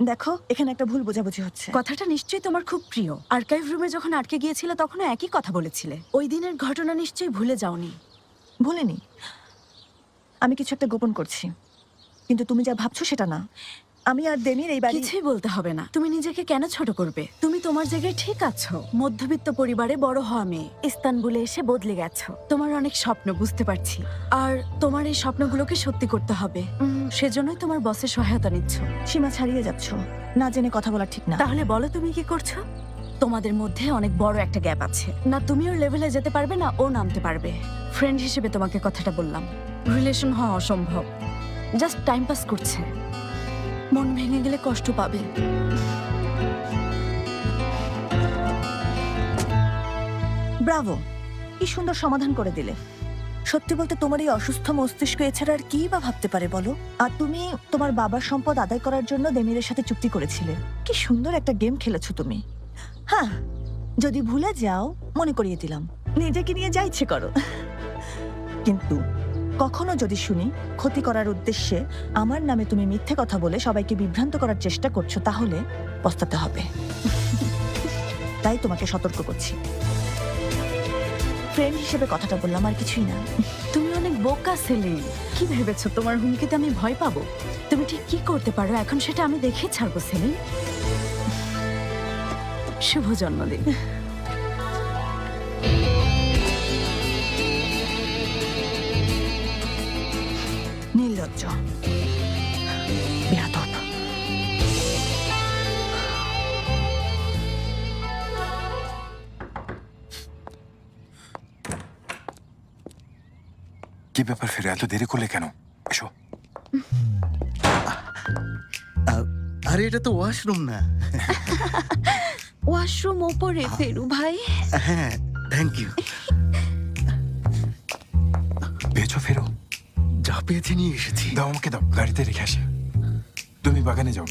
দেখো এখানে একটা ভুল বোঝাবুঝি হচ্ছে। কথাটা নিশ্চয়ই তোমার খুব প্রিয়। আর্কাইভ রুমে যখন আটকে গিয়েছিলে তখনও একই কথা বলেছিলে। ওই দিনের ঘটনা নিশ্চয়ই ভুলে যাওনি। ভুলিনি, আমি কিছু একটা গোপন করছি, কিন্তু তুমি যা ভাবছো সেটা না। আমি আর দেমির এই বাড়ি কিছুই বলতে হবে না। তুমি নিজেকে কেন ছোট করবে? তুমি তোমার জায়গায় ঠিক আছো। মধ্যবিত্ত পরিবারে বড় হওয়া মেয়ে, ইস্তানবুলে এসে বদলে গেছো। তোমার অনেক স্বপ্ন, বুঝতে পারছি। আর তোমার এই স্বপ্নগুলোকে সত্যি করতে হবে। সেজন্যই তোমার বসের সহায়তা নিচ্ছ। সীমা ছাড়িয়ে যাচ্ছ, না জেনে কথা বলা ঠিক না। তাহলে বলো তুমি কি করছো? তোমাদের মধ্যে অনেক বড় একটা গ্যাপ আছে। না তুমি ওর লেভেলে যেতে পারবে, না ও নামতে পারবে। ফ্রেন্ড হিসেবে তোমাকে কথাটা বললাম। রিলেশন হওয়া অসম্ভব। জাস্ট টাইম পাস করছে। মন ভেঙে গেলে কষ্ট পাবে। ব্রাভো, কি সুন্দর সমাধান করে দিলে। সত্যি বলতে তোমার এই অসুস্থ মস্তিষ্ক এছাড়া আর কি বা ভাবতে পারে বলো? আর তুমি তোমার বাবার সম্পদ আদায় করার জন্য দেমিরের সাথে চুক্তি করেছিলে। কি সুন্দর একটা গেম খেলেছো তুমি। হ্যাঁ, যদি ভুলে যাও মনে করিয়ে দিলাম, নিজেকে নিয়ে যা ইচ্ছে করো। কিন্তু কখনো যদি শুনি ক্ষতি করার উদ্দেশ্যে আমার নামে তুমি মিথ্যে কথা বলে সবাইকে বিভ্রান্ত করার চেষ্টা করছো, তাহলে পস্তাতে হবে। তাই তোমাকে সতর্ক করছি। ফ্রেন্ড হিসেবে কথাটা বললাম, আর কিছুই না। তুমি অনেক বোকা ছেলে। কি ভেবেছো তোমার হুমকিতে আমি ভয় পাবো? তুমি ঠিক কি করতে পারো এখন সেটা আমি দেখে ছাড়বো সেলিম। শুভ জন্মদিন। নির্লজ্জ, বেয়াদব। কি ব্যাপার ফিরে এত দেরি করলে কেন? এসো। আরে এটা তো ওয়াশরুম না। ওয়াশরুম ওপরে ফেরু ভাই। হ্যাঁ, থ্যাংক ইউ। পেয়েছো ফেরো? যা পেয়েছি নিয়ে এসেছি। দাও আমাকে, দাও, গাড়িতে রেখে আসি। তুমি বাগানে যাও।